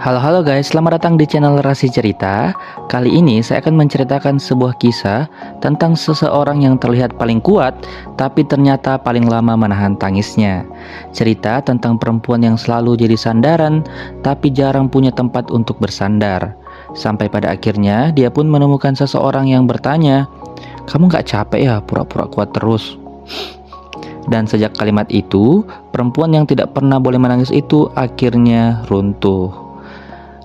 Halo guys, selamat datang di channel Rasi Cerita. Kali ini saya akan menceritakan sebuah kisah tentang seseorang yang terlihat paling kuat, tapi ternyata paling lama menahan tangisnya. Cerita tentang perempuan yang selalu jadi sandaran, tapi jarang punya tempat untuk bersandar. Sampai pada akhirnya dia pun menemukan seseorang yang bertanya, "Kamu gak capek ya pura-pura kuat terus?" Dan sejak kalimat itu, perempuan yang tidak pernah boleh menangis itu akhirnya runtuh.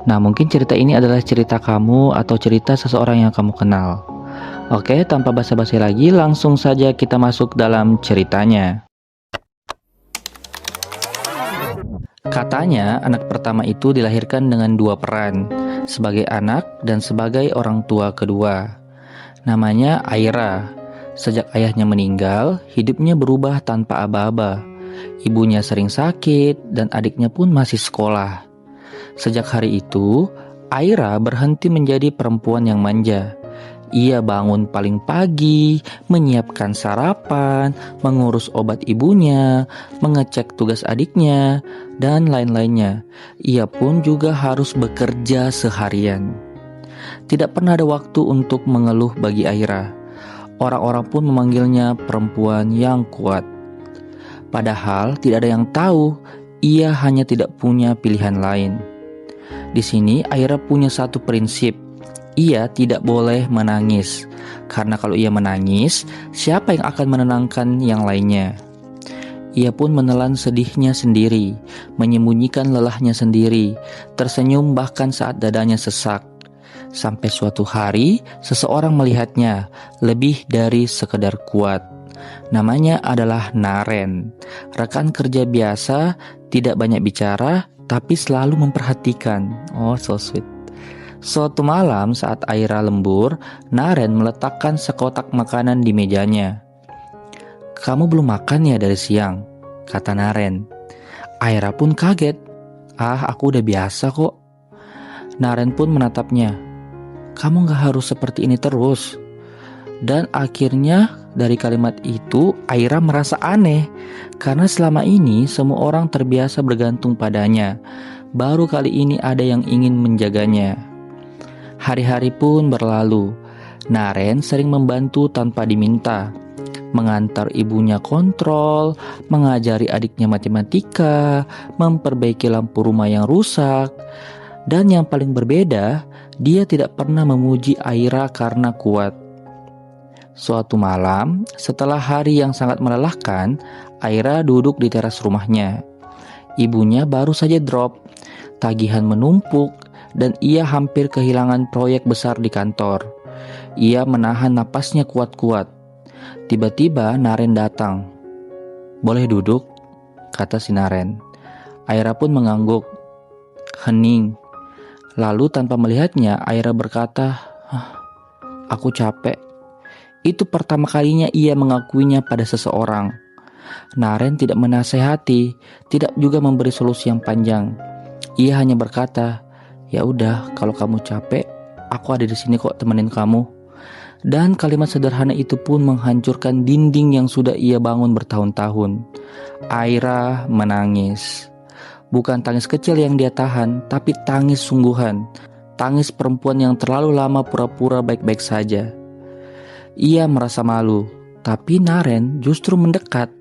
Nah, mungkin cerita ini adalah cerita kamu atau cerita seseorang yang kamu kenal. Oke, tanpa basa-basi lagi, langsung saja kita masuk dalam ceritanya. Katanya, anak pertama itu dilahirkan dengan dua peran, sebagai anak dan sebagai orang tua kedua. Namanya Aira. Sejak ayahnya meninggal, hidupnya berubah tanpa aba-aba. Ibunya sering sakit dan adiknya pun masih sekolah. Sejak hari itu, Aira berhenti menjadi perempuan yang manja. Ia bangun paling pagi, menyiapkan sarapan, mengurus obat ibunya, mengecek tugas adiknya, dan lain-lainnya. Ia pun juga harus bekerja seharian. Tidak pernah ada waktu untuk mengeluh bagi Aira. Orang-orang pun memanggilnya perempuan yang kuat. Padahal tidak ada yang tahu, ia hanya tidak punya pilihan lain. Di sini Aira punya satu prinsip. Ia tidak boleh menangis. Karena kalau ia menangis, siapa yang akan menenangkan yang lainnya? Ia pun menelan sedihnya sendiri, menyembunyikan lelahnya sendiri, tersenyum bahkan saat dadanya sesak. Sampai suatu hari, seseorang melihatnya, lebih dari sekedar kuat. Namanya adalah Naren, rekan kerja biasa, tidak banyak bicara, tapi selalu memperhatikan. Oh, so sweet. Suatu malam saat Aira lembur, Naren meletakkan sekotak makanan di mejanya. "Kamu belum makan ya dari siang?" kata Naren. Aira pun kaget. Aku udah biasa kok." Naren pun menatapnya. "Kamu gak harus seperti ini terus." Dan akhirnya dari kalimat itu Aira merasa aneh, karena selama ini semua orang terbiasa bergantung padanya. Baru kali ini ada yang ingin menjaganya. Hari-hari pun berlalu. Naren sering membantu tanpa diminta, mengantar ibunya kontrol, mengajari adiknya matematika, memperbaiki lampu rumah yang rusak. Dan yang paling berbeda, dia tidak pernah memuji Aira karena kuat. Suatu malam, setelah hari yang sangat melelahkan, Aira duduk di teras rumahnya. Ibunya baru saja drop, tagihan menumpuk, dan ia hampir kehilangan proyek besar di kantor. Ia menahan napasnya kuat-kuat. Tiba-tiba Naren datang. "Boleh duduk?" kata si Naren. Aira pun mengangguk, hening. Lalu tanpa melihatnya, Aira berkata, "Aku capek." Itu pertama kalinya ia mengakuinya pada seseorang. Naren tidak menasehati, tidak juga memberi solusi yang panjang. Ia hanya berkata, "Ya udah, kalau kamu capek, aku ada di sini kok temenin kamu." Dan kalimat sederhana itu pun menghancurkan dinding yang sudah ia bangun bertahun-tahun. Aira menangis. Bukan tangis kecil yang dia tahan, tapi tangis sungguhan. Tangis perempuan yang terlalu lama pura-pura baik-baik saja. Ia merasa malu, tapi Naren justru mendekat.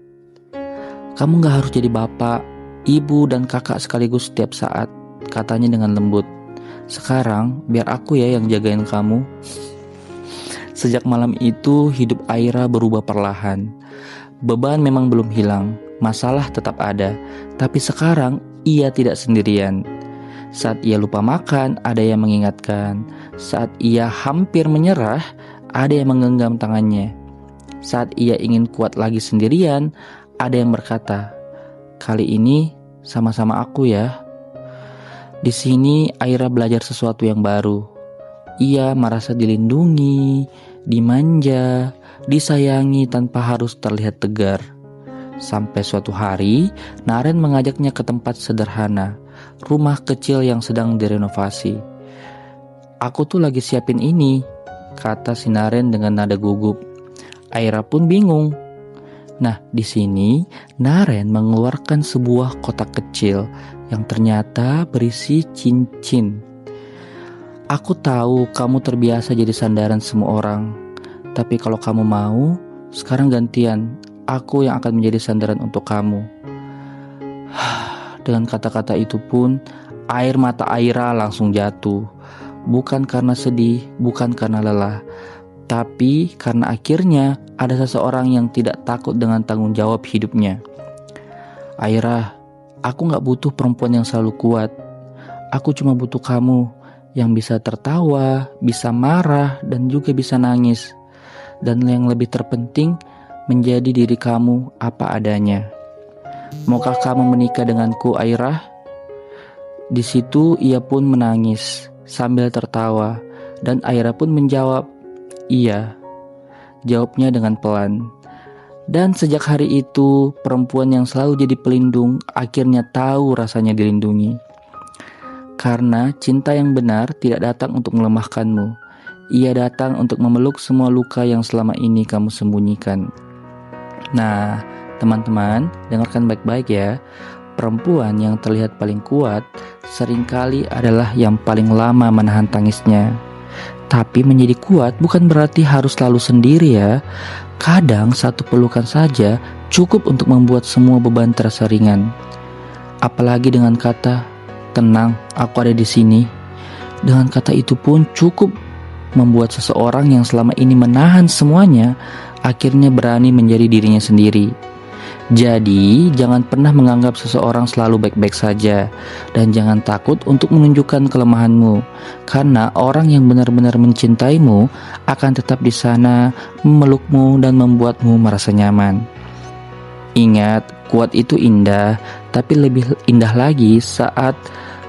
"Kamu gak harus jadi bapak, ibu, dan kakak sekaligus setiap saat," katanya dengan lembut. "Sekarang biar aku ya yang jagain kamu." Sejak malam itu hidup Aira berubah perlahan. Beban memang belum hilang, masalah tetap ada, tapi sekarang ia tidak sendirian. Saat ia lupa makan, ada yang mengingatkan. Saat ia hampir menyerah, ada yang menggenggam tangannya. Saat ia ingin kuat lagi sendirian, ada yang berkata, "Kali ini sama-sama aku ya." Di sini Aira belajar sesuatu yang baru. Ia merasa dilindungi, dimanja, disayangi tanpa harus terlihat tegar. Sampai suatu hari, Naren mengajaknya ke tempat sederhana, rumah kecil yang sedang direnovasi. "Aku tuh lagi siapin ini," kata si Naren dengan nada gugup. Aira pun bingung. Nah, di sini Naren mengeluarkan sebuah kotak kecil, yang ternyata berisi cincin. Aku tahu kamu terbiasa jadi sandaran semua orang, tapi kalau kamu mau, sekarang gantian, aku yang akan menjadi sandaran untuk kamu. Dengan kata-kata itu pun, air mata Aira langsung jatuh. Bukan karena sedih, bukan karena lelah, tapi karena akhirnya ada seseorang yang tidak takut dengan tanggung jawab hidupnya. Aira, aku gak butuh perempuan yang selalu kuat. Aku cuma butuh kamu yang bisa tertawa, bisa marah, dan juga bisa nangis. Dan yang lebih terpenting, menjadi diri kamu apa adanya. Maukah kamu menikah denganku, Aira? Di situ ia pun menangis sambil tertawa, dan Aira pun menjawab, "Iya." Jawabnya dengan pelan. Dan sejak hari itu, perempuan yang selalu jadi pelindung akhirnya tahu rasanya dilindungi. Karena cinta yang benar tidak datang untuk melemahkanmu. Ia datang untuk memeluk semua luka yang selama ini kamu sembunyikan. Nah, teman-teman, dengarkan baik-baik ya. Perempuan yang terlihat paling kuat seringkali adalah yang paling lama menahan tangisnya. Tapi menjadi kuat bukan berarti harus selalu sendiri ya. Kadang satu pelukan saja cukup untuk membuat semua beban terasa ringan. Apalagi dengan kata, "Tenang, aku ada di sini." Dengan kata itu pun cukup membuat seseorang yang selama ini menahan semuanya akhirnya berani menjadi dirinya sendiri. Jadi, jangan pernah menganggap seseorang selalu baik-baik saja, dan jangan takut untuk menunjukkan kelemahanmu, karena orang yang benar-benar mencintaimu akan tetap di sana, memelukmu dan membuatmu merasa nyaman. Ingat, kuat itu indah, tapi lebih indah lagi saat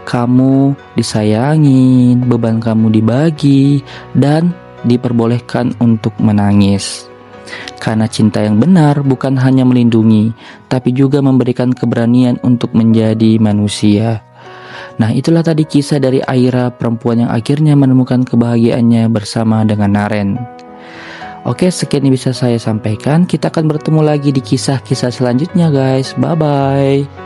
kamu disayangin, beban kamu dibagi, dan diperbolehkan untuk menangis. Karena cinta yang benar bukan hanya melindungi, tapi juga memberikan keberanian untuk menjadi manusia. Nah, itulah tadi kisah dari Aira, perempuan yang akhirnya menemukan kebahagiaannya bersama dengan Naren. Oke, sekian yang bisa saya sampaikan. Kita akan bertemu lagi di kisah-kisah selanjutnya guys. Bye-bye.